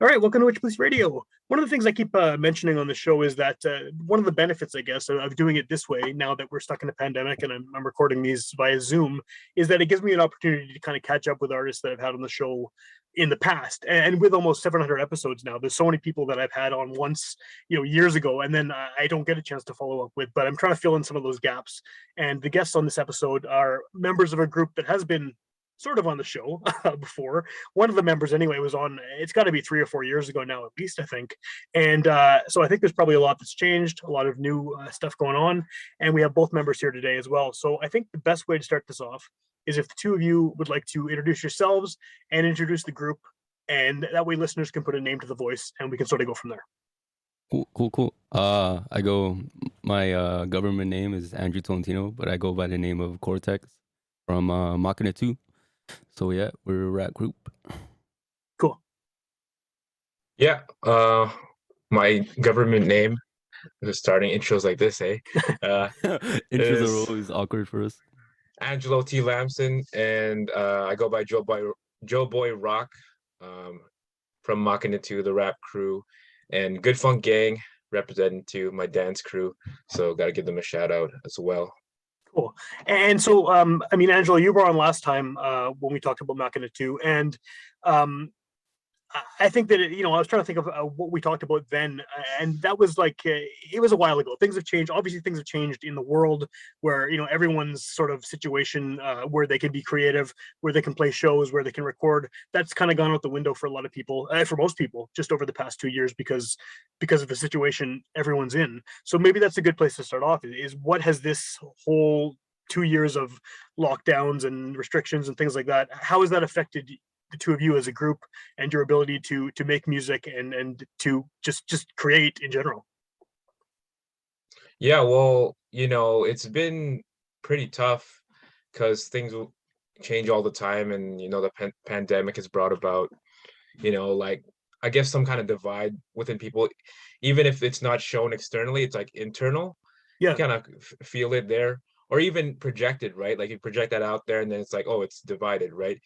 All right, welcome to Witchpolice Radio. One of the things I keep mentioning on the show is that one of the benefits, I guess, of doing it this way, now that we're stuck in a pandemic and I'm recording these via Zoom, is that it gives me an opportunity to kind of catch up with artists that I've had on the show in the past. And with almost 700 episodes now, there's so many people that I've had on once, years ago, and then I don't get a chance to follow up with. But I'm trying to fill in some of those gaps. And the guests on this episode are members of a group that has been sort of on the show before. One of the members, anyway, was on. It's got to be 3 or 4 years ago now, at least I think. And so I think there's probably a lot that's changed, a lot of new stuff going on, and we have both members here today as well. So I think the best way to start this off is if the two of you would like to introduce yourselves and introduce the group, and that way listeners can put a name to the voice, and we can sort of go from there. Cool. My government name is Andrew Tolentino, but I go by the name of Cortex from Machina II. So yeah, we're a rap group. Cool. Yeah. My government name. Just starting intros like this, eh? Intros are always awkward for us. Angelo T. Lamson, and I go by Joe Boy Rock, from Machina II, the rap crew, and Good Funk Gang, representing to my dance crew. So got to give them a shout out as well. Cool. And so, I mean, Angelo, you were on last time when we talked about Machina II, and I think that, I was trying to think of what we talked about then, and that was like, it was a while ago. Things have changed. Obviously, things have changed in the world where, everyone's sort of situation where they can be creative, where they can play shows, where they can record. That's kind of gone out the window for a lot of people, for most people, just over the past 2 years because of the situation everyone's in. So maybe that's a good place to start off is what has this whole 2 years of lockdowns and restrictions and things like that, how has that affected the two of you as a group and your ability to make music and to just create in general? Yeah, well, it's been pretty tough because things will change all the time, and the pandemic has brought about, like, I guess some kind of divide within people, even if it's not shown externally, it's like internal. Yeah. You kind of feel it there, or even projected, right? Like you project that out there, and then it's like, oh, it's divided, right?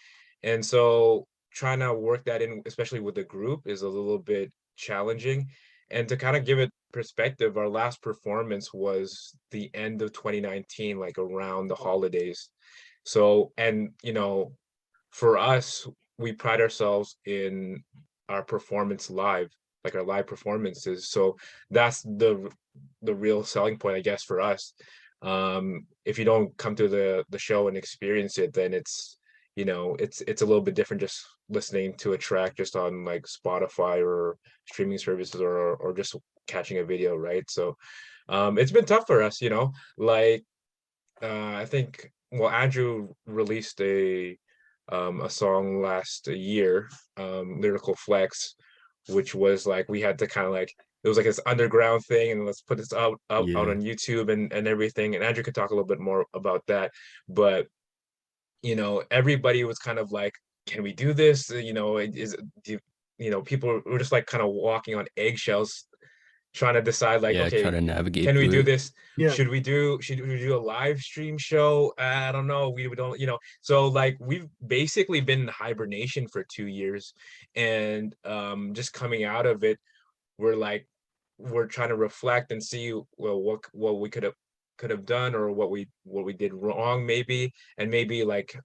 And so trying to work that in, especially with the group, is a little bit challenging. And to kind of give it perspective, our last performance was the end of 2019, like around the holidays. So, and for us, we pride ourselves in our performance live, like our live performances. So that's the real selling point, I guess, for us. If you don't come to the show and experience it, then it's a little bit different just listening to a track just on like Spotify or streaming services, or just catching a video, right? So it's been tough for us, like I think, well, Andrew released a song last year, Lyrical Flex, which was like, we had to kind of like, it was like this underground thing, and let's put this out on YouTube and everything. And Andrew could talk a little bit more about that, but everybody was kind of like, can we do this? People were just like kind of walking on eggshells, trying to decide like, okay, trying to navigate. Can we do this? Yeah. Should we do a live stream show? I don't know. We don't, so like we've basically been in hibernation for 2 years, and just coming out of it, we're trying to reflect and see, well, what we could have done, or what we did wrong, maybe, and maybe like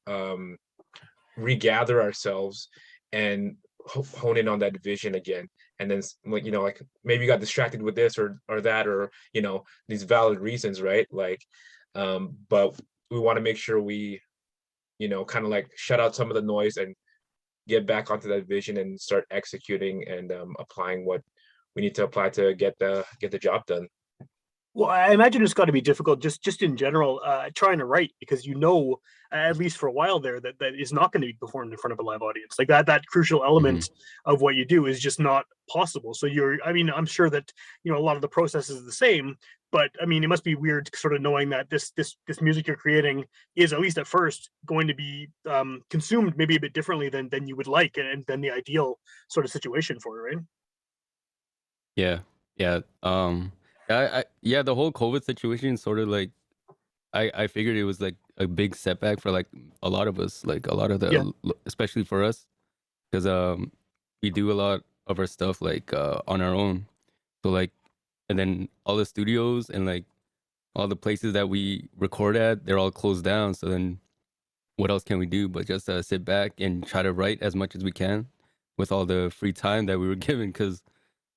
regather ourselves and hone in on that vision again. And then like maybe you got distracted with this or that, or these valid reasons, right? Like but we want to make sure we kind of like shut out some of the noise and get back onto that vision and start executing and applying what we need to apply to get the job done. Well, I imagine it's got to be difficult just in general, trying to write, because at least for a while there, that is not going to be performed in front of a live audience. Like that crucial element of what you do is just not possible. So I'm sure that a lot of the process is the same, but I mean, it must be weird sort of knowing that this music you're creating is, at least at first, going to be consumed maybe a bit differently than you would like, and than the ideal sort of situation for it, right? Yeah. The whole COVID situation sort of like, I figured it was like a big setback for like a lot of us, like a lot of especially for us, because we do a lot of our stuff like on our own. So like, and then all the studios and like all the places that we record at, they're all closed down. So then what else can we do but just sit back and try to write as much as we can with all the free time that we were given? Because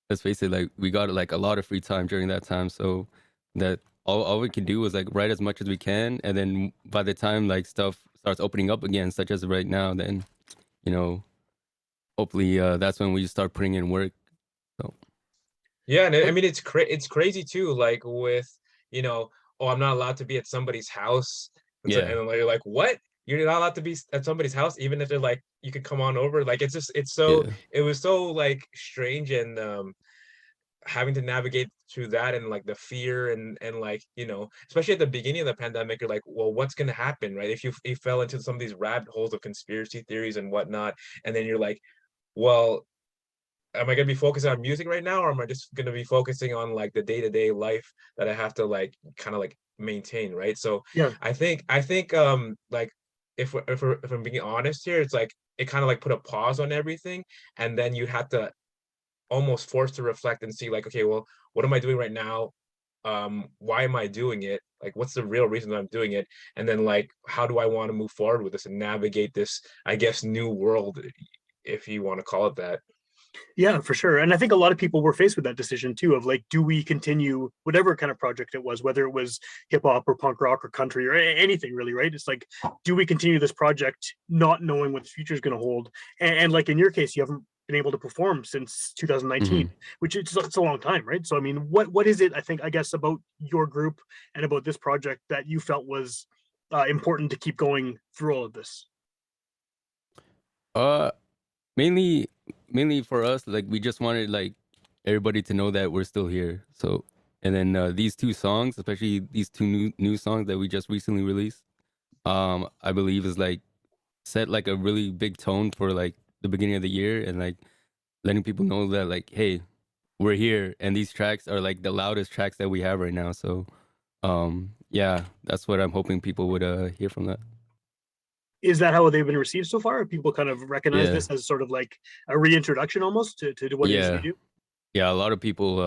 let's face it, like we got like a lot of free time during that time. So that all we can do was like write as much as we can. And then by the time like stuff starts opening up again, such as right now, then, you know, hopefully that's when we start putting in work. So Yeah, and I mean it's crazy too, like with, you know, oh, I'm not allowed to be at somebody's house. And, so, yeah, and you're like, what? You're not allowed to be at somebody's house, even if they're like, you could come on over. Like it's just yeah. it was so like strange, and having to navigate through that, and like the fear, and like, you know, especially at the beginning of the pandemic, you're like, well, what's gonna happen, right? If you fell into some of these rabbit holes of conspiracy theories and whatnot, and then you're like, well, am I gonna be focusing on music right now, or am I just gonna be focusing on like the day-to-day life that I have to like kind of like maintain, right? So Yeah. I think like if I'm being honest here, it's like it kind of like put a pause on everything, and then you had to almost forced to reflect and see like, okay, well, what am I doing right now? Why am I doing it? Like, what's the real reason that I'm doing it? And then like, how do I want to move forward with this and navigate this, I guess, new world, if you want to call it that. Yeah, for sure. And I think a lot of people were faced with that decision too of like, do we continue whatever kind of project it was, whether it was hip hop or punk rock or country or anything really, right? It's like, do we continue this project not knowing what the future is going to hold? And like in your case, you haven't been able to perform since 2019, Hmm. which it's a long time, right? So I mean, what is it? I guess about your group and about this project that you felt was important to keep going through all of this? Uh, mainly for us, like we just wanted like everybody to know that we're still here. So, and then these two songs, especially these two new songs that we just recently released, I believe is like set like a really big tone for like the beginning of the year, and like letting people know that like, hey, we're here, and these tracks are like the loudest tracks that we have right now. So, yeah, that's what I'm hoping people would hear from that. Is that how they've been received so far? People kind of recognize Yeah, this as sort of like a reintroduction almost to what it is you yeah, do? yeah. A lot of people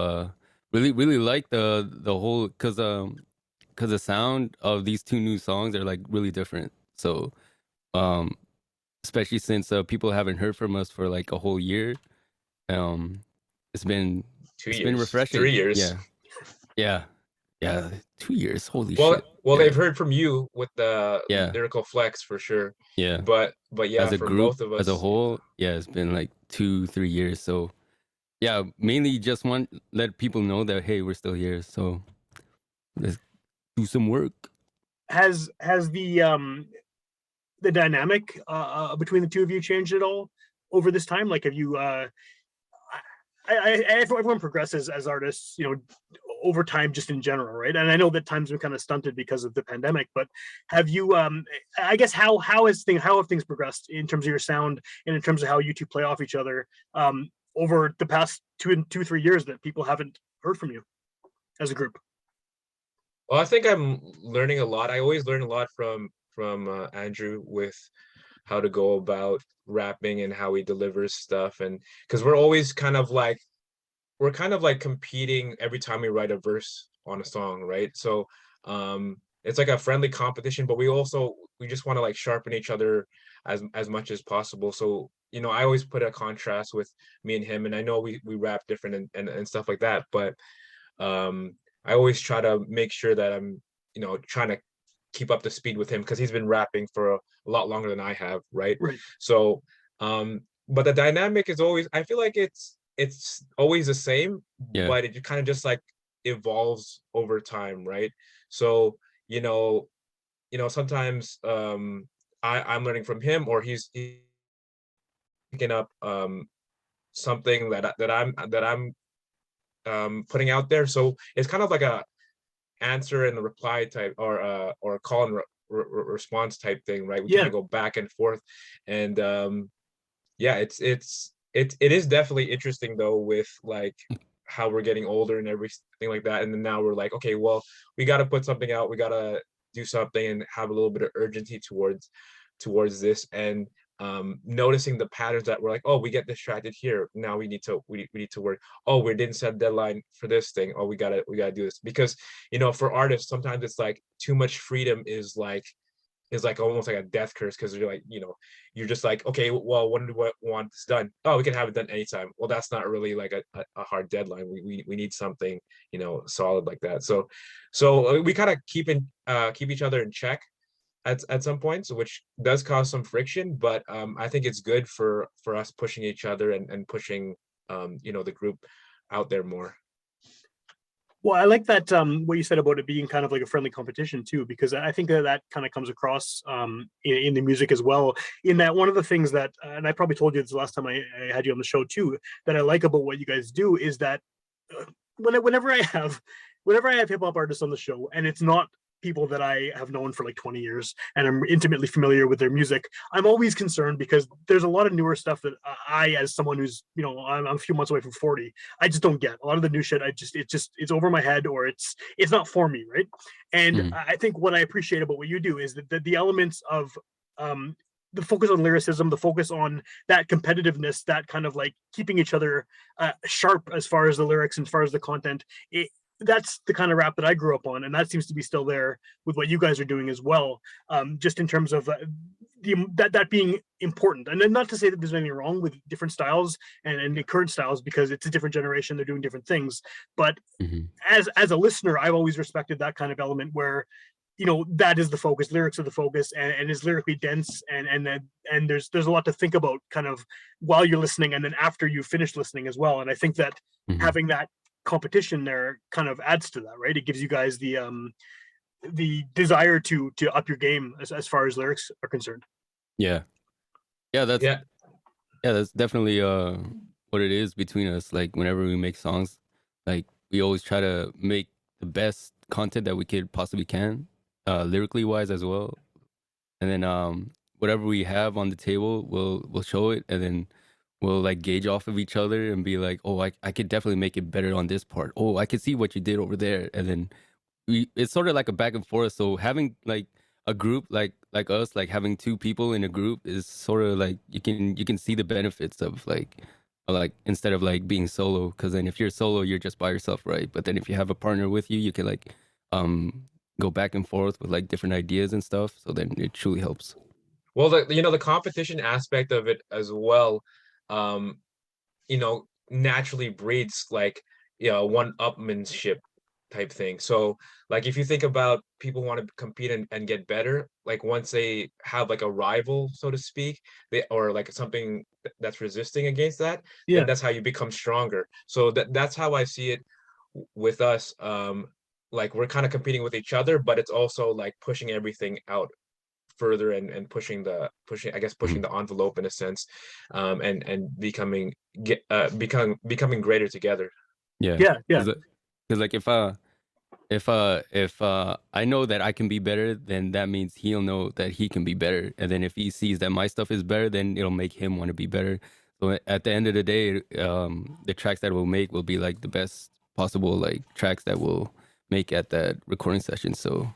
really like the whole because the sound of these two new songs are like really different. So, um, especially since people haven't heard from us for like a whole year. Um, it's been Two it's been years, 3 years. refreshing. Yeah, yeah. 2 years. Holy Well, shit. well, Yeah, they've heard from you with the yeah, lyrical flex for sure, yeah. but As yeah, a from group, both of as a us. whole, yeah, it's been like 2 3 years. So yeah, mainly just want let people know that hey, we're still here. So let's do some work. Has the dynamic between the two of you changed at all over this time? Like, have you? Everyone progresses as artists, you know, over time, just in general, right? And I know that time's been kind of stunted because of the pandemic, but have you? I guess how have things progressed in terms of your sound and in terms of how you two play off each other over the past 3 years that people haven't heard from you as a group? Well, I think I'm learning a lot. I always learn a lot from Andrew with how to go about rapping and how he delivers stuff, and because we're kind of like competing every time we write a verse on a song, right? So it's like a friendly competition, but we just want to like sharpen each other as much as possible. So, you know, I always put a contrast with me and him, and I know we rap different, and stuff like that, but I always try to make sure that I'm, you know, trying to keep up the speed with him because he's been rapping for a lot longer than I have, right? Right. So, but the dynamic is always, I feel like it's always the same, Yeah, but it kind of just like evolves over time, right? So, you know, sometimes I'm learning from him, or he's picking up something that I'm putting out there. So it's kind of like a answer and a reply type, or a call and response type thing, right? We kind Yeah. of go back and forth, and yeah, it is definitely interesting though, with like how we're getting older and everything like that, and then now we're like, okay, well, we got to put something out, we got to do something and have a little bit of urgency towards this, and noticing the patterns that we're like, oh, we get distracted here. Now we need to work. Oh, we didn't set a deadline for this thing. Oh, we gotta do this. Because, you know, for artists, sometimes it's like too much freedom is like almost like a death curse, because you're like, you know, you're just like, okay, well, when do we want this done? Oh, we can have it done anytime. Well, that's not really like a hard deadline. We need something, you know, solid like that. So we kind of keep each other in check at some points, which does cause some friction, but I think it's good for us pushing each other and pushing you know, the group out there more. Well, I like that what you said about it being kind of like a friendly competition too, because I think that kind of comes across in the music as well. In that, one of the things that, and I probably told you this the last time I had you on the show too, that I like about what you guys do is that whenever I have hip hop artists on the show, and it's not people that I have known for like 20 years and I'm intimately familiar with their music, I'm always concerned because there's a lot of newer stuff that I, as someone who's, you know, I'm a few months away from 40, I just don't get a lot of the new shit. It's over my head, or it's not for me, right? And Mhm. I think what I appreciate about what you do is that the elements of the focus on lyricism, the focus on that competitiveness, that kind of like keeping each other sharp as far as the lyrics and as far as the content. That's the kind of rap that I grew up on, and that seems to be still there with what you guys are doing as well. Just in terms of that being important, and then not to say that there's anything wrong with different styles and the current styles, because it's a different generation, they're doing different things. But Mhm. as a listener, I've always respected that kind of element where, you know, that is the focus, lyrics are the focus, and is lyrically dense, and there's a lot to think about kind of while you're listening and then after you finish listening as well. And I think that Mhm. having that competition there kind of adds to that, right? It gives you guys the desire to up your game as far as lyrics are concerned. Yeah. Yeah, Yeah. that's definitely what it is between us. Like whenever we make songs, like we always try to make the best content that we could possibly can, lyrically wise as well. And then whatever we have on the table, we'll show it, and then we'll like gauge off of each other and be like, oh, I could definitely make it better on this part. Oh, I could see what you did over there. And then it's sort of like a back and forth. So having like a group like us, like having two people in a group is sort of like you can see the benefits of like instead of like being solo. Because then if you're solo, you're just by yourself, right? But then if you have a partner with you, you can like um go back and forth with like different ideas and stuff. So then it truly helps. Well, you know, the competition aspect of it as well, um, you know, naturally breeds like, you know, one-upmanship type thing. So like if you think about people want to compete and get better, like once they have like a rival, so to speak, they or like something that's resisting against that, then Yeah, that's how you become stronger. So that's how I see it with us. Like we're kind of competing with each other, but it's also like pushing everything out further and pushing the envelope in a sense, and becoming greater together. Yeah, yeah, yeah, because like if I know that I can be better, then that means he'll know that he can be better. And then if he sees that my stuff is better, then it'll make him want to be better. So at the end of the day, the tracks that we'll make will be like the best possible like tracks that we'll make at that recording session. So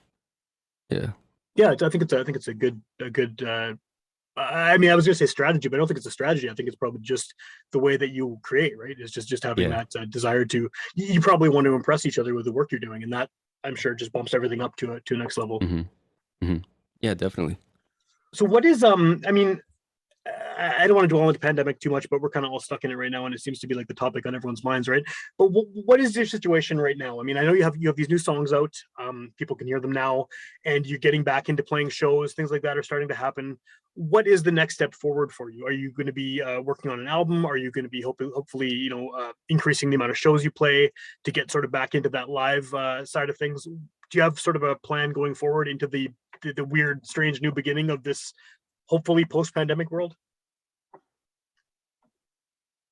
yeah, yeah. I think it's a good I mean, I was going to say strategy, but I don't think it's a strategy. I think it's probably just the way that you create, right? It's just having yeah, that desire to. You probably want to impress each other with the work you're doing, and that I'm sure just bumps everything up to a next level. hmm hmm yeah, definitely. So, what is I mean, I don't want to dwell on the pandemic too much, but we're kind of all stuck in it right now, and it seems to be like the topic on everyone's minds, right? But what is your situation right now? I mean, I know you have these new songs out. People can hear them now, and you're getting back into playing shows. Things like that are starting to happen. What is the next step forward for you? Are you going to be working on an album? Are you going to be hopefully increasing the amount of shows you play to get sort of back into that live side of things? Do you have sort of a plan going forward into the weird, strange new beginning of this hopefully post-pandemic world?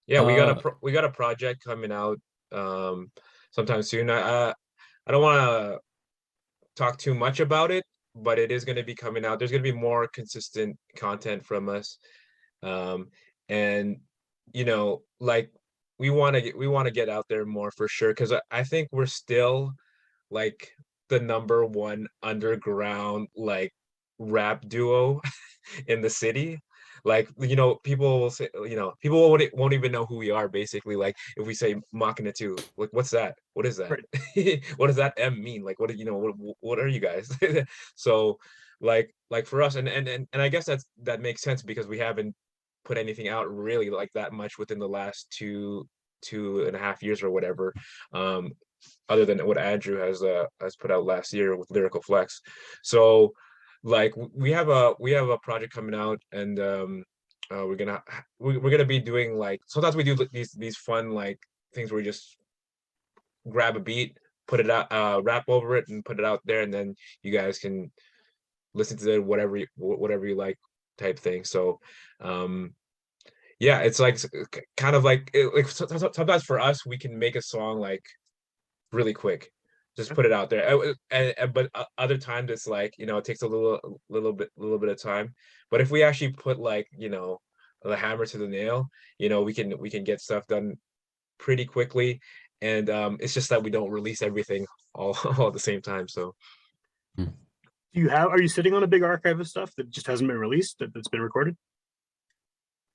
Yeah, Uh, we got a project coming out sometime soon. I don't want to talk too much about it, but it is going to be coming out. There's going to be more consistent content from us. um and you know, like we want to get out there more for sure, because I think we're still like the number one underground like rap duo in the city. Like, you know, people will say, you know, people won't even know who we are, basically. Like, if we say Machina II, like, what's that? What is that? Right. What does that M mean? Like, what, you know, what are you guys? So, like for us, and I guess that makes sense because we haven't put anything out really like that much within the last 2.5 years or whatever. Other than what Andrew has put out last year with Lyrical Flex. So like we have a project coming out, and we're gonna be doing, like, sometimes we do these fun like things where we just grab a beat, put it out, rap over it and put it out there, and then you guys can listen to it whatever you like type thing. So yeah, it's like kind of like sometimes for us we can make a song like really quick, just put it out there. But other times it's like, you know, it takes a little bit of time. But if we actually put, like, you know, the hammer to the nail, you know, we can get stuff done pretty quickly. And it's just that we don't release everything all all at the same time. So Mm. Are you sitting on a big archive of stuff that just hasn't been released, that's been recorded?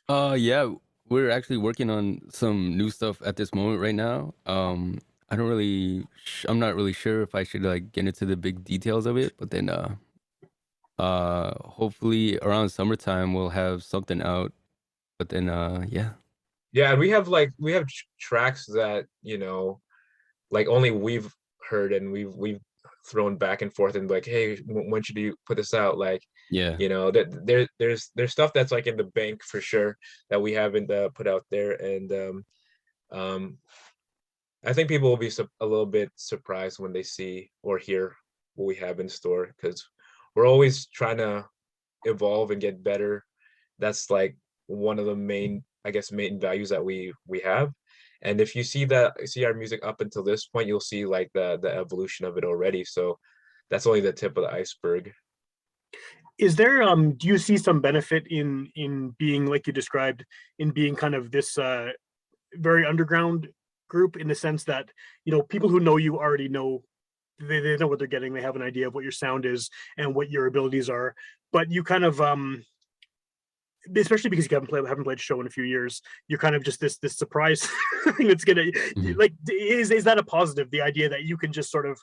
Yeah, we're actually working on some new stuff at this moment right now. I'm not really sure if I should like get into the big details of it, but then hopefully around summertime we'll have something out. But then yeah. yeah, and we have tracks that, you know, like only we've heard, and we've thrown back and forth and like, hey, when should you put this out? Like, Yeah. you know, that there's stuff that's like in the bank for sure that we haven't put out there. And um I think people will be a little bit surprised when they see or hear what we have in store, because we're always trying to evolve and get better. That's like one of the main, I guess, main values that we have. And if you see our music up until this point, you'll see like the evolution of it already. So that's only the tip of the iceberg. Is there do you see some benefit in being, like you described, in being kind of this very underground group, in the sense that, you know, people who know you already know, they know what they're getting, they have an idea of what your sound is and what your abilities are, but you kind of especially because you haven't played a show in a few years, you're kind of just this surprise thing that's gonna, Mhm. like, is that a positive, the idea that you can just sort of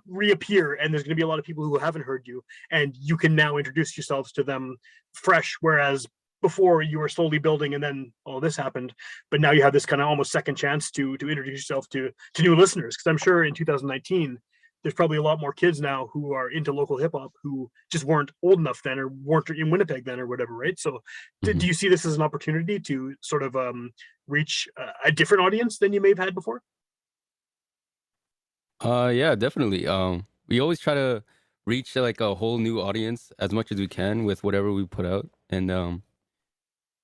reappear, and there's going to be a lot of people who haven't heard you, and you can now introduce yourselves to them fresh, whereas before you were slowly building and then all this happened, but now you have this kind of almost second chance to introduce yourself to new listeners, because I'm sure in 2019 there's probably a lot more kids now who are into local hip hop who just weren't old enough then, or weren't in Winnipeg then, or whatever, right? So do Mhm. you see this as an opportunity to sort of reach a different audience than you may have had before? Yeah, definitely. We always try to reach like a whole new audience as much as we can with whatever we put out. And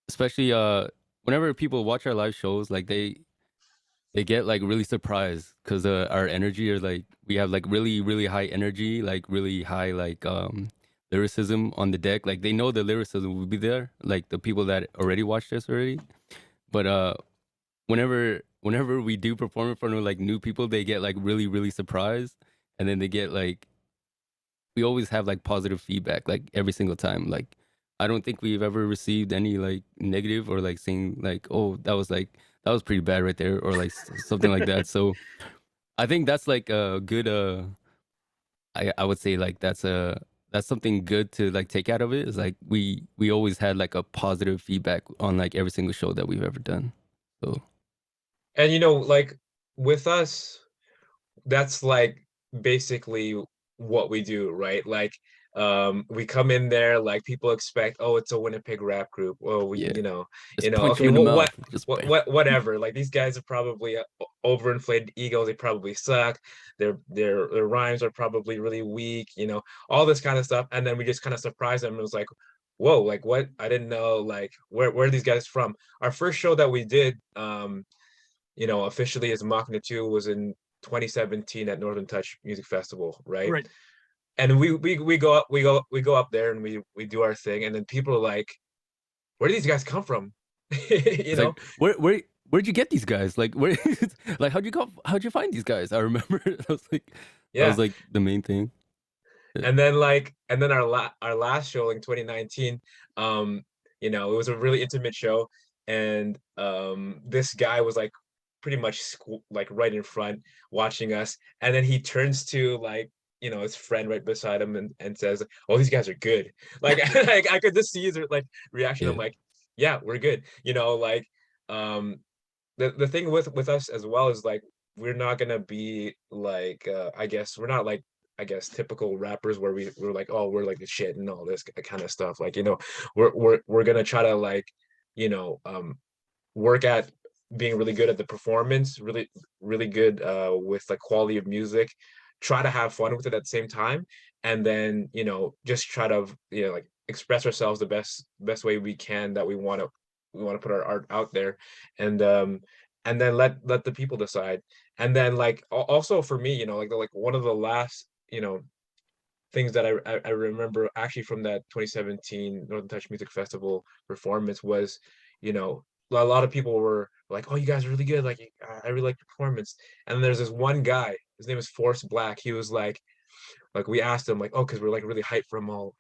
especially whenever people watch our live shows, like they get like really surprised because our energy, or like we have like really high energy, like really high like lyricism on the deck. Like they know the lyricism will be there, like the people that already watched us already. But whenever we do perform in front of like new people, they get like really surprised, and then they get like, we always have like positive feedback like every single time. Like I don't think we've ever received any like negative, or like saying like, oh, that was pretty bad right there, or like something like that. So I think that's like a good I would say like that's something good to like take out of it, is like we always had like a positive feedback on like every single show that we've ever done. So And you know, like with us, that's like basically what we do, right? Like we come in there, like people expect, oh, it's a Winnipeg rap group. Well, yeah, you just know, punch you okay, in the mouth, just bam. whatever. Like these guys are probably overinflated egos. They probably suck. Their rhymes are probably really weak, you know, all this kind of stuff. And then we just kind of surprise them. It was like, whoa, like what? I didn't know, like where are these guys from? Our first show that we did, you know, officially as Machina II, was in 2017 at Northern Touch Music Festival, right? Right. And we go up there and we do our thing, and then people are like, where do these guys come from? You It's know? like where'd you get these guys? Like where like how'd you find these guys? I remember that Yeah. was like the main thing. Yeah. And then our last show in 2019, um it was a really intimate show, and this guy was like pretty much like right in front watching us, and then he turns to like his friend right beside him and says, "Oh, these guys are good." Like, like I could just see his like reaction. I'm Yeah. like, "Yeah, we're good." Like um the thing with us as well is like we're not gonna be like I guess we're not like I guess typical rappers where we're like, oh, we're like the shit and all this kind of stuff. Like, we're gonna try to like, you know, um work at being really good at the performance, really good with like quality of music, try to have fun with it at the same time, and then just try to like express ourselves the best way we can that we want to put our art out there, and then let the people decide. And then like also for me, like one of the last things that I remember actually from that 2017 Northern Touch Music Festival performance was, a lot of people were like, "Oh, you guys are really good. Like, I really like the performance." And then there's this one guy, his name is Force Black. He was like we asked him like, "Oh, because we're like really hyped for him all,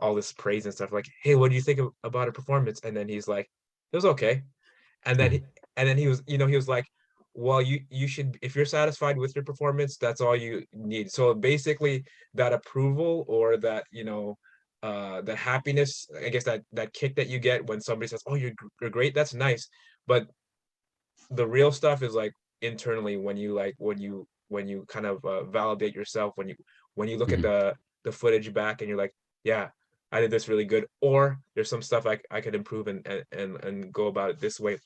all this praise and stuff. Like, hey, what do you think about a performance?" And then he's like, "It was okay." And then he was, he was like, well, you should, if you're satisfied with your performance, that's all you need. So basically that approval or that that happiness, I guess, that kick that you get when somebody says, "Oh, you're great," that's nice. But the real stuff is like internally, when you like when you kind of validate yourself, when you look at Mhm. the footage back and you're like, yeah, I did this really good, or there's some stuff I could improve and go about it this way.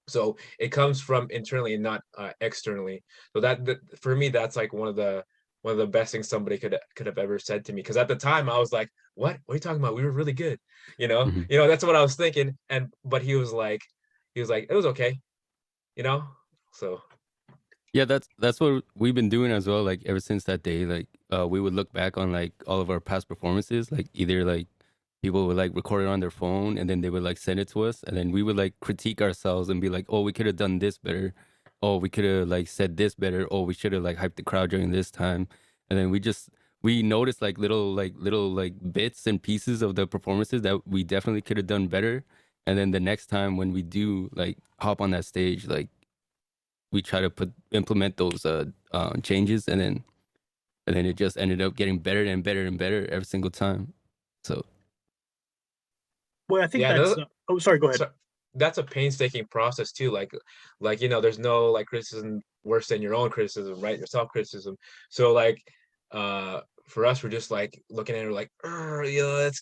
So it comes from internally and not externally. So that for me, that's like one of the best things somebody could have ever said to me. Because at the time I was like, what are you talking about? We were really good. Mhm. That's what I was thinking. But he was like, it was okay. you know so Yeah, that's what we've been doing as well. Like ever since that day, like we would look back on like all of our past performances. Like either like people would like record it on their phone and then they would like send it to us, and then we would like critique ourselves and be like, oh, we could have done this better. Oh, we could have like said this better. Oh, we should have like hyped the crowd during this time. And then we noticed like little bits and pieces of the performances that we definitely could have done better. And then the next time when we do like hop on that stage, like we try to implement those changes, and then it just ended up getting better and better and better every single time. So Well, I think yeah, that's. Oh, sorry. Go ahead. so that's a painstaking process too. Like there's no like criticism worse than your own criticism, right? Your self criticism. So like uh for us, we're just like looking at it like,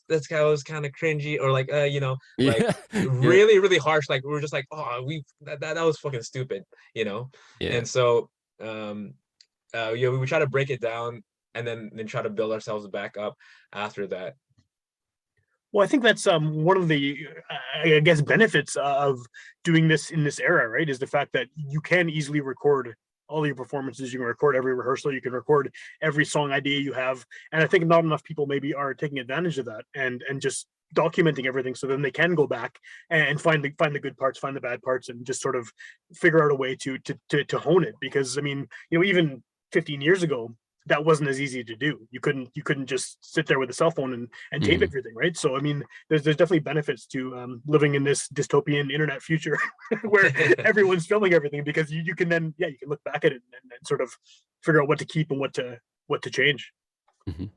that's kind of was kind of cringy, or like like yeah, yeah, really really harsh. Like we were just like, oh, that was fucking stupid, yeah. and so we try to break it down, and then try to build ourselves back up after that. Well, I think that's one of the, I guess, benefits of doing this in this era, right? Is the fact that you can easily record all your performances. You can record every rehearsal. You can record every song idea you have. And I think not enough people maybe are taking advantage of that and just documenting everything, so then they can go back and find the good parts, find the bad parts, and just sort of figure out a way to hone it. Because I mean, even 15 years ago, that wasn't as easy to do. You couldn't just sit there with a cell phone and tape Mhm. everything, right? So I mean, there's definitely benefits to living in this dystopian internet future where everyone's filming everything, because you can then, yeah, you can look back at it and sort of figure out what to keep and what to change. Mhm.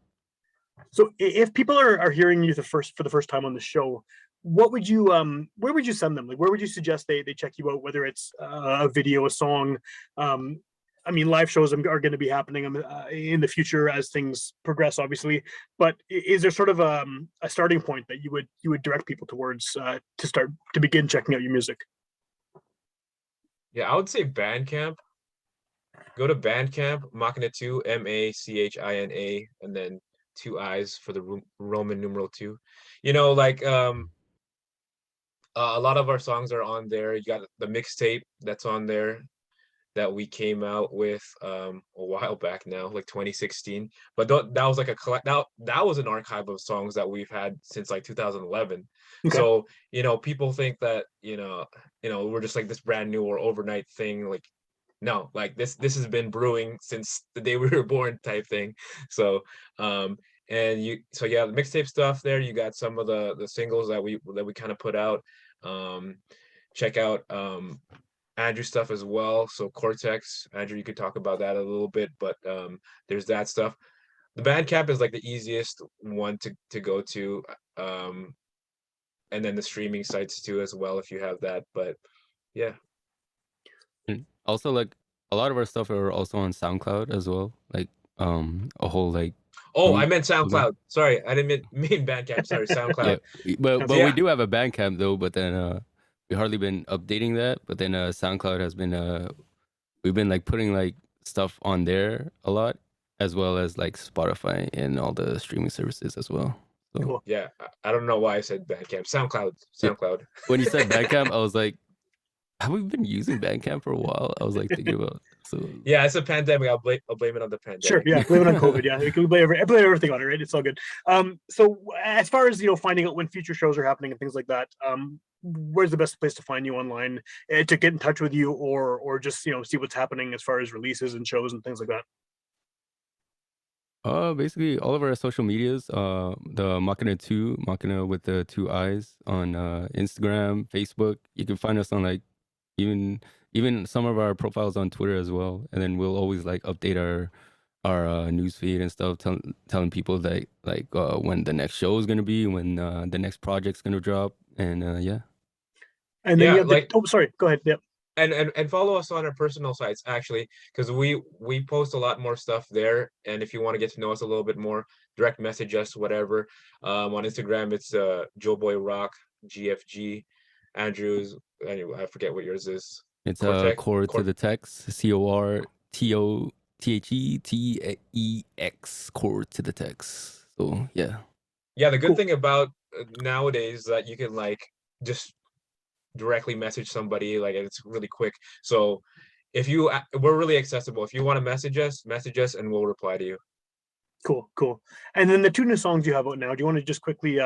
So if people are hearing you for the first time on the show, what would you where would you send them? Like, where would you suggest they check you out? Whether it's a video, a song. um I mean, live shows are going to be happening in the future as things progress, obviously. But is there sort of a starting point that you would direct people towards to begin checking out your music? Yeah, I would say Bandcamp. Go to Bandcamp, Machina 2, Machina, and then two I's for the Roman numeral two. Like a lot of our songs are on there. You got the mixtape that's on there that we came out with a while back now, like 2016. But that was like that was an archive of songs that we've had since like 2011. Okay. So, people think that, we're just like this brand new or overnight thing. Like, no, like this has been brewing since the day we were born type thing. So And so yeah, the mixtape stuff there. You got some of the singles that we kind of put out. Check out Andrew's stuff as well. So Cortex, Andrew, you could talk about that a little bit, but there's that stuff. The Bandcamp is like the easiest one to go to, and then the streaming sites too as well if you have that. But yeah. And also, like a lot of our stuff are also on SoundCloud as well. Like a whole like. Oh, I meant program. SoundCloud. Sorry, I didn't mean Bandcamp. Sorry, SoundCloud. Yeah, but Yeah. we do have a Bandcamp though. But then we hardly been updating that. But then SoundCloud has been we've been like putting like stuff on there a lot, as well as like Spotify and all the streaming services as well. So Cool. Yeah, I don't know why I said Bandcamp. SoundCloud. when you said Bandcamp, I was like, have we been using Bandcamp for a while? I was like thinking about Yeah, it's a pandemic. I'll blame it on the pandemic. Sure, yeah, blame it on COVID. Yeah, we can blame everything on it, right? It's all good. So as far as finding out when future shows are happening and things like that, where's the best place to find you online to get in touch with you, or just see what's happening as far as releases and shows and things like that? basically all of our social medias, the Machina II, Machina with the 2 eyes on Instagram, Facebook. You can find us on like even some of our profiles on Twitter as well. And then we'll always like update our news feed and stuff, telling people that like when the next show is gonna be, when the next project's gonna drop, and yeah. And then you have sorry, go ahead. Yep. And follow us on our personal sites actually, because we post a lot more stuff there. And if you want to get to know us a little bit more, direct message us, whatever. On Instagram, it's Joeboy Rock GFG. Andrews, anyway, I forget what yours is. It's core to the text, CORTOTHETEX, core to the text. So yeah. Yeah, the good thing about nowadays is that you can like just directly message somebody, like it's really quick. So if we're really accessible. If you want to message us and we'll reply to you. Cool. And then the 2 new songs you have out now, do you want to just quickly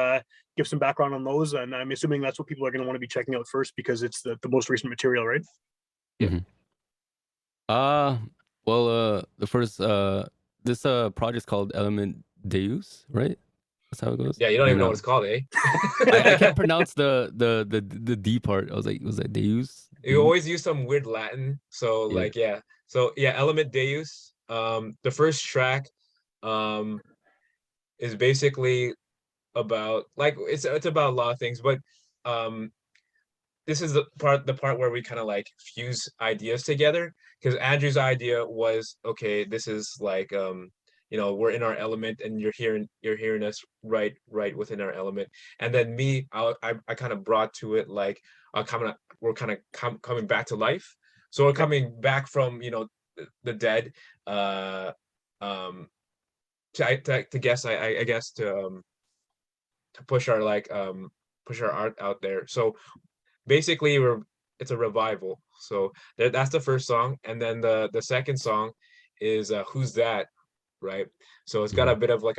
give some background on those? And I'm assuming that's what people are going to want to be checking out first because it's the most recent material, right? Yeah. Well, the first this project's called Element Deus, right? That's how it goes. Yeah, you don't even know what it's called, eh? I can't pronounce the D part. I was like, was that Deus? You always use some weird Latin. So like yeah. So yeah, Element Deus. The first track is basically about like it's about a lot of things, but this is the part where we kind of like fuse ideas together, because Andrew's idea was, okay, this is like we're in our element and you're hearing us right within our element. And then me, I kind of brought to it like we're kind of coming back to life. So we're coming back from the dead to guess I guess to push our push our art out there. So basically it's a revival. So that's the first song, and then the second song is Who's That, right? So it's got a bit of like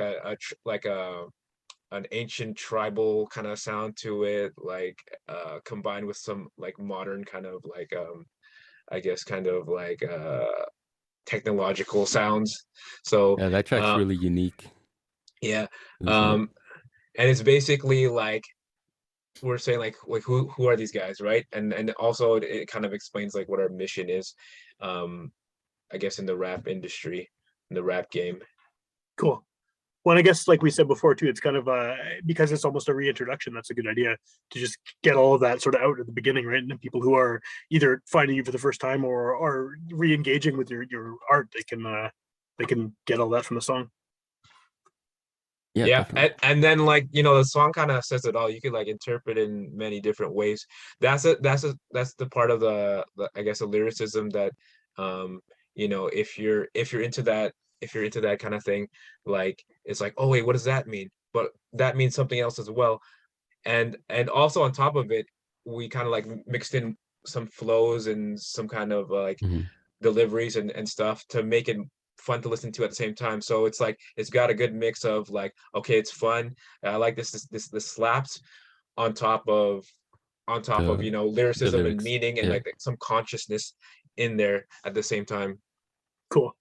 an ancient tribal kind of sound to it, like combined with some like modern kind of like I guess kind of like technological sounds. So yeah, that track's really unique. Yeah. And it's basically like we're saying like who are these guys, right? And also it kind of explains like what our mission is, I guess in the rap industry, in the rap game. Cool. Well, I guess like we said before too, it's kind of because it's almost a reintroduction. That's a good idea to just get all of that sort of out at the beginning, right? And people who are either finding you for the first time or re-engaging with your art, they can get all that from the song. Yeah. And then like the song kind of says it all. You could like interpret it in many different ways. That's the part of the I guess the lyricism that if you're into that kind of thing, like it's like, oh wait, what does that mean? But that means something else as well. And also on top of it, we kind of like mixed in some flows and some kind of like deliveries and stuff to make it fun to listen to at the same time. So it's like it's got a good mix of like, okay, it's fun, I like this slaps, on top of lyricism and meaning and like some consciousness in there at the same time. Cool.